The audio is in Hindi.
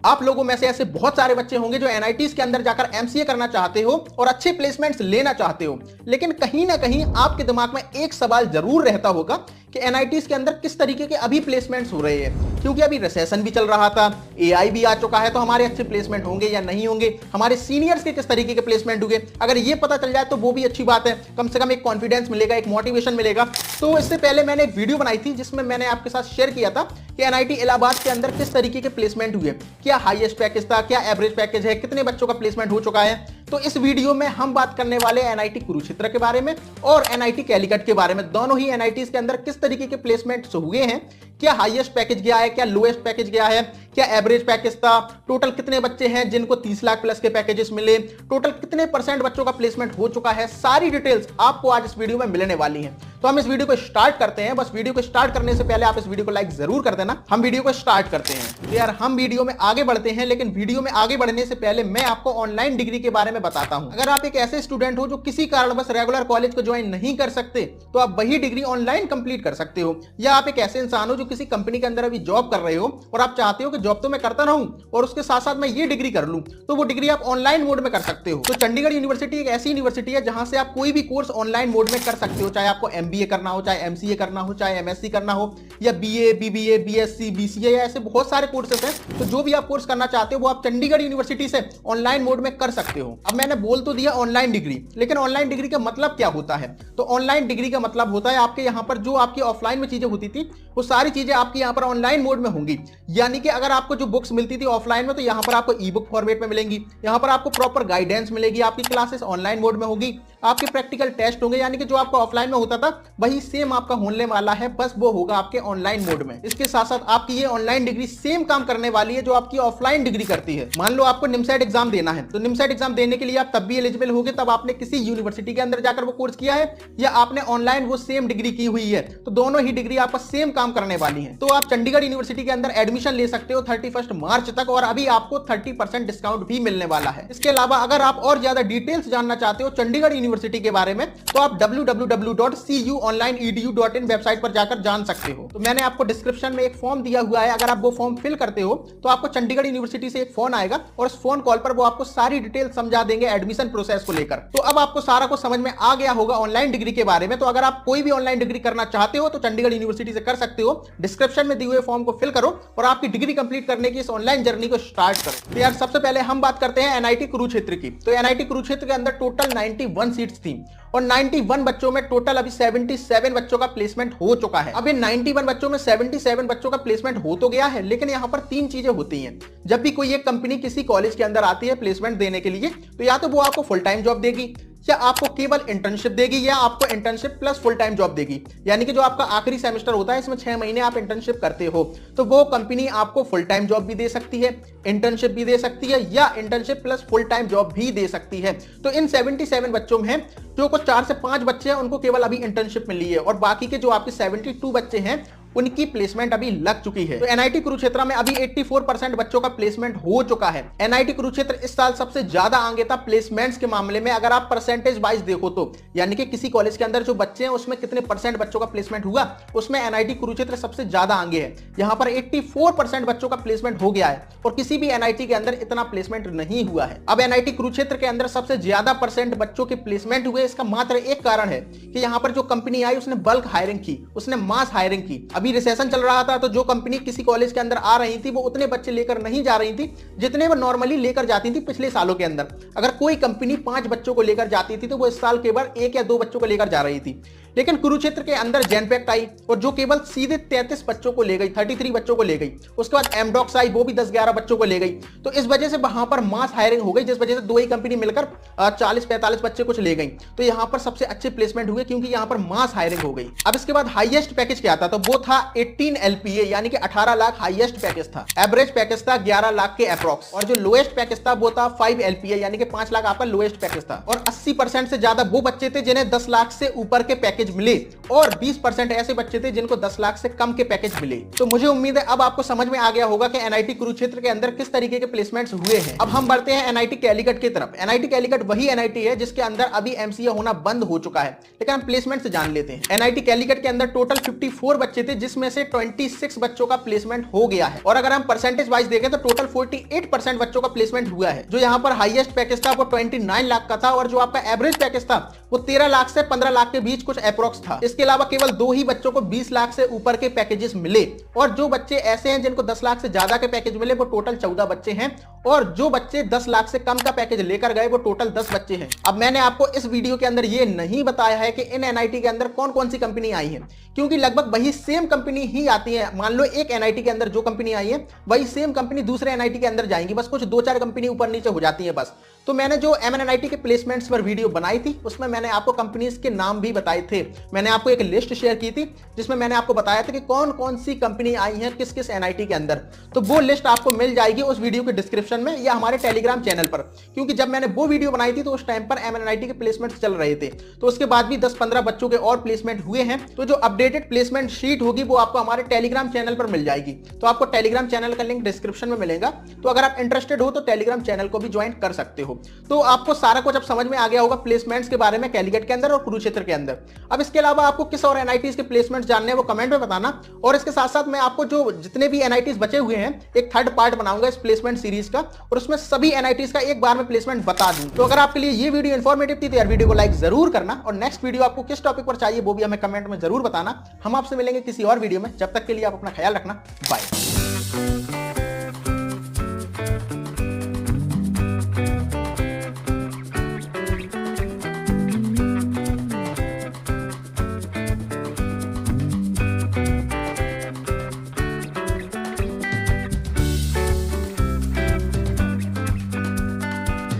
आप लोगों में से ऐसे बहुत सारे बच्चे होंगे जो एनआईटीज के अंदर जाकर एमसीए करना चाहते हो और अच्छे प्लेसमेंट्स लेना चाहते हो, लेकिन कहीं ना कहीं आपके दिमाग में एक सवाल जरूर रहता होगा कि एनआईटीज के अंदर किस तरीके के अभी प्लेसमेंट्स हो रहे हैं, क्योंकि अभी रिसेशन भी चल रहा था, एआई भी आ चुका है, तो हमारे अच्छे प्लेसमेंट होंगे या नहीं होंगे, हमारे सीनियर्स के किस तरीके के प्लेसमेंट होंगे। अगर ये पता चल जाए तो वो भी अच्छी बात है, कम से कम एक कॉन्फिडेंस मिलेगा, एक मोटिवेशन मिलेगा। तो इससे पहले मैंने एक वीडियो बनाई थी जिसमें मैंने आपके साथ शेयर किया था कि एनआईटी इलाहाबाद के अंदर किस तरीके के प्लेसमेंट हुए, क्या हाईएस्ट पैकेज था, क्या एवरेज पैकेज है, कितने बच्चों का प्लेसमेंट हो चुका है। तो इस वीडियो में हम बात करने वाले एनआईटी कुरुक्षेत्र के बारे में और एनआईटी कैलीकट के बारे में। दोनों ही एनआईटीज के अंदर किस तरीके के प्लेसमेंट्स हुए हैं, क्या हाईएस्ट पैकेज गया है, क्या लोएस्ट पैकेज गया है, क्या एवरेज पैकेज था, टोटल कितने बच्चे हैं जिनको 30 लाख प्लस के पैकेजेस मिले, टोटल कितने % बच्चों का प्लेसमेंट हो चुका है, सारी डिटेल्स आपको आज इस वीडियो में मिलने वाली हैं। तो हम इस वीडियो को स्टार्ट करते हैं। बस वीडियो को स्टार्ट करने से पहले आप इस वीडियो को लाइक जरूर कर देना। हम वीडियो को स्टार्ट करते हैं। तो यार हम वीडियो में आगे बढ़ते हैं, लेकिन वीडियो में आगे बढ़ने से पहले मैं आपको ऑनलाइन डिग्री के बारे में बताता हूं। अगर आप एक ऐसे स्टूडेंट हो जो किसी कारणवश रेगुलर कॉलेज को ज्वाइन नहीं कर सकते, तो आप वही डिग्री ऑनलाइन कंप्लीट कर सकते हो। या आप एक ऐसे इंसान हो जो किसी कंपनी के अंदर अभी जॉब कर रहे हो और आप चाहते हो कि जॉब तो मैं करता रहूं और उसके साथ साथ मैं ये डिग्री कर लूं, तो वो डिग्री आप ऑनलाइन मोड में कर सकते हो। तो चंडीगढ़ यूनिवर्सिटी एक ऐसी यूनिवर्सिटी है जहां से आप कोई भी कोर्स ऑनलाइन मोड में कर सकते हो, चाहे आपको एमबीए करना हो, चाहे एमसीए करना हो, चाहे एमएससी करना हो, या बीए, बीबीए, बीएससी, बीसीए, या ऐसे बहुत सारे कोर्सेस हैं। तो जो भी आप कोर्स करना चाहते हो वो आप चंडीगढ़ यूनिवर्सिटी से ऑनलाइन मोड में कर सकते हो। अब मैंने बोल तो दिया ऑनलाइन डिग्री, लेकिन ऑनलाइन डिग्री का मतलब क्या होता है? तो ऑनलाइन डिग्री का मतलब होता है आपके यहाँ पर जो आपकी ऑफलाइन में चीजें होती थी वो सारी चीजें आपकी यहाँ पर ऑनलाइन मोड में होंगी। यानी कि अगर आपको जो बुक्स मिलती थी ऑफलाइन में, तो यहाँ पर आपको ई बुक फॉर्मेट में मिलेंगी, यहाँ पर आपको प्रॉपर गाइडेंस मिलेगी, आपकी क्लासेस ऑनलाइन मोड में होगी, आपके प्रैक्टिकल टेस्ट होंगे, यानी कि जो आपका ऑफलाइन में होता था वही सेम आपका होने वाला है, बस वो होगा आपके ऑनलाइन मोड में। इसके साथ साथ आपकी ये ऑनलाइन डिग्री सेम काम करने वाली है जो आपकी ऑफलाइन डिग्री करती है। मान लो आपको निमसेट एग्जाम देना है, तो निमसेट एग्जाम देने के लिए आप तब भी एलिजिबल होगे तब आपने किसी यूनिवर्सिटी के अंदर जाकर वो कोर्स किया है या आपने ऑनलाइन वो सेम डिग्री की हुई है, तो दोनों ही डिग्री आपका सेम काम करने वाली है। तो आप चंडीगढ़ यूनिवर्सिटी के अंदर एडमिशन ले सकते हो 31 मार्च तक, और अभी आपको 30% डिस्काउंट भी मिलने वाला है। इसके अलावा अगर आप और ज्यादा डिटेल्स जानना चाहते हो चंडीगढ़ यूनिवर्सिटी के बारे में, तो आप www.cuonlineedu.in वेबसाइट पर जाकर जान सकते हो। तो मैंने आपको डिस्क्रिप्शन में एक फॉर्म दिया हुआ है, अगर आप वो फॉर्म फिल करते हो तो आपको चंडीगढ़ यूनिवर्सिटी से एक फोन आएगा और उस फोन कॉल पर वो आपको सारी डिटेल समझा देंगे एडमिशन प्रोसेस को लेकर। तो अब आपको सारा कुछ समझ में आ गया होगा ऑनलाइन डिग्री के बारे में। तो अगर आप कोई भी ऑनलाइन डिग्री करना चाहते हो तो चंडीगढ़ यूनिवर्सिटी से कर सकते हो। डिस्क्रिप्शन में दिए हुए फॉर्म को फिल करो और आपकी डिग्री कंप्लीट करने की इस ऑनलाइन जर्नी को स्टार्ट करो। तो यार सबसे पहले हम बात करते हैं एनआईटी कुरुक्षेत्र की। तो एनआईटी कुरुक्षेत्र के अंदर टोटल 91 सीट्स थी और 91 बच्चों में टोटल अभी 77 बच्चों का प्लेसमेंट हो चुका है। अभी 91 बच्चों में 77 बच्चों का प्लेसमेंट हो तो गया है, लेकिन यहाँ पर 3 चीजें होती हैं। जब भी कोई एक कंपनी किसी कॉलेज के अंदर आती है प्लेसमेंट देने के लिए, तो या तो वो आपको फुल टाइम जॉब देगी, या आपको केवल इंटर्नशिप देगी, या आपको internship plus full time job देगी। यानी कि जो आपका आखिरी सेमेस्टर होता है इसमें 6 महीने आप इंटर्नशिप करते हो, तो वो कंपनी आपको फुल टाइम जॉब भी दे सकती है, इंटर्नशिप भी दे सकती है, या internship plus full time job भी दे सकती है। तो इन 77 बच्चों में जो कुछ 4 से 5 बच्चे हैं उनको केवल अभी इंटर्नशिप मिली है, और बाकी के जो आपके 72 बच्चे हैं उनकी प्लेसमेंट अभी लग चुकी है। तो एनआईटी कुरुक्षेत्र में अभी 84% बच्चों का प्लेसमेंट हो चुका है। एनआईटी कुरुक्षेत्र इस साल सबसे ज्यादा आगे था प्लेसमेंट्स के मामले में। अगर आप परसेंटेज वाइज देखो तो, यानी कि किसी कॉलेज के अंदर जो बच्चे हैं उसमें कितने % बच्चों का प्लेसमेंट हुआ, उसमें एनआईटी कुरुक्षेत्र सबसे ज्यादा आगे है। यहाँ पर 84% बच्चों का प्लेसमेंट हो गया है और किसी भी एनआईटी के अंदर इतना प्लेसमेंट नहीं हुआ है। अब एनआईटी कुरुक्षेत्र के अंदर सबसे ज्यादा % बच्चों के प्लेसमेंट हुए, इसका मात्र एक कारण है कि यहाँ पर जो कंपनी आई उसने बल्क हायरिंग की, उसने मास हायरिंग की। अभी रिसेशन चल रहा था, तो जो कंपनी किसी कॉलेज के अंदर आ रही थी वो उतने बच्चे लेकर नहीं जा रही थी जितने वो नॉर्मली लेकर जाती थी पिछले सालों के अंदर। अगर कोई कंपनी 5 बच्चों को लेकर जाती थी तो वो इस साल केवल 1 या 2 बच्चों को लेकर जा रही थी। लेकिन कुरुक्षेत्र के अंदर जेनपैक्ट आई और जो केवल सीधे 33 बच्चों को ले गई, 33 बच्चों को ले गई। उसके बाद एमडॉक्स आई, वो भी 10-11 बच्चों को ले गई। तो इस वजह से वहां पर मास हायरिंग हो गई, जिस वजह से 2 ही कंपनी मिलकर 40-45 बच्चे कुछ ले गई। तो यहां पर सबसे अच्छे प्लेसमेंट हुए क्योंकि यहां पर मास हायरिंग हो गई। अब इसके बाद हाईएस्ट पैकेज क्या था, तो वो था 18 LPA, यानी कि 18 लाख हाईएस्ट पैकेज था। एवरेज पैकेज था 11 लाख के अप्रॉक्स, और जो लोएस्ट पैकेज था वो था 5 LPA, यानी कि 5 लाख आपका लोएस्ट पैकेज था। और 80% से ज्यादा वो बच्चे थे जिन्हें 10 लाख से ऊपर के पैकेज मिले, और 20% ऐसे बच्चे थे जिनको 10 लाख से कम के पैकेज मिले। तो मुझे उम्मीद है अब आपको समझ में आ गया होगा कि एनआईटी कुरुक्षेत्र के अंदर किस तरीके के प्लेसमेंट्स हुए हैं। अब हम बढ़ते हैं एनआईटी कैलीकट की तरफ। एनआईटी कैलीकट वही एनआईटी है जिसके अंदर अभी एमसीए होना बंद हो चुका है, लेकिन हम प्लेसमेंट से जान लेते हैं। एनआईटी कैलीकट के अंदर टोटल 54 बच्चे थे जिसमें से 26 बच्चों का प्लेसमेंट हो गया है। और अगर हम परसेंटेज वाइज देखें तो टोटल 48% बच्चों का प्लेसमेंट हुआ है। जो यहाँ पर हाईएस्ट पैकेज था वो 29 लाख का था, और जो आपका एवरेज पैकेज था वो 13 लाख से 15 लाख के बीच कुछ अप्रोक्स था। इसके अलावा केवल 2 ही बच्चों को 20 लाख से ऊपर के पैकेजेस मिले, और जो बच्चे ऐसे हैं जिनको 10 लाख से ज्यादा के पैकेज मिले वो टोटल 14 बच्चे हैं, और जो बच्चे 10 लाख से कम का पैकेज लेकर गए वो टोटल 10 बच्चे हैं। अब मैंने आपको इस वीडियो के अंदर ये नहीं बताया है कि इन एनआईटी के अंदर कौन कौन सी कंपनी आई है, क्योंकि लगभग वही सेम कंपनी ही आती है। मान लो एक एनआईटी के अंदर जो कंपनी आई है वही सेम कंपनी दूसरे एनआईटी के अंदर जाएंगी, बस कुछ 2-4 कंपनी ऊपर नीचे हो जाती है बस। तो मैंने जो एमएनएनआईटी के प्लेसमेंट्स पर वीडियो बनाई थी उसमें मैंने आपको कंपनीज के नाम भी बताए थे। मैंने आपको एक लिस्ट शेयर की थी जिसमें मैंने आपको बताया था कि कौन कौन सी कंपनी आई है किस किस एनआईटी के अंदर। तो वो लिस्ट आपको मिल जाएगी उस वीडियो के डिस्क्रिप्शन में या हमारे टेलीग्राम चैनल पर, क्योंकि जब मैंने वो वीडियो बनाई थी तो उस टाइम पर एमएनएनआईटी के प्लेसमेंट चल रहे थे। तो उसके बाद भी 10-15 बच्चों के और प्लेसमेंट हुए हैं। तो जो अपडेटेड प्लेसमेंट शीट होगी वो आपको हमारे टेलीग्राम चैनल पर मिल जाएगी। तो आपको टेलीग्राम चैनल का लिंक डिस्क्रिप्शन में मिलेगा, तो अगर आप इंटरेस्टेड हो तो टेलीग्राम चैनल को भी ज्वाइन कर सकते हो। तो आपको सारा कुछ अब समझ में आ गया होगा प्लेसमेंट्स के बारे में कैलिकट के अंदर और कुरुक्षेत्र के अंदर। अब इसके अलावा आपको किस और एनआईटीज के प्लेसमेंट्स जानने हैं वो कमेंट में बताना, और इसके साथ साथ मैं आपको जो जितने भी एनआईटीज बचे हुए हैं एक थर्ड पार्ट बनाऊंगा इस प्लेसमेंट सीरीज का, और उसमें सभी एनआईटीज का एक बार में प्लेसमेंट बता दूं। तो अगर आपके लिए ये वीडियो इंफॉर्मेटिव थी तो यार वीडियो को लाइक जरूर करना, और नेक्स्ट वीडियो आपको किस टॉपिक पर चाहिए वो भी हमें कमेंट में जरूर बताना। हम आपसे मिलेंगे किसी और वीडियो में, जब तक के लिए आप अपना ख्याल रखना। बाय।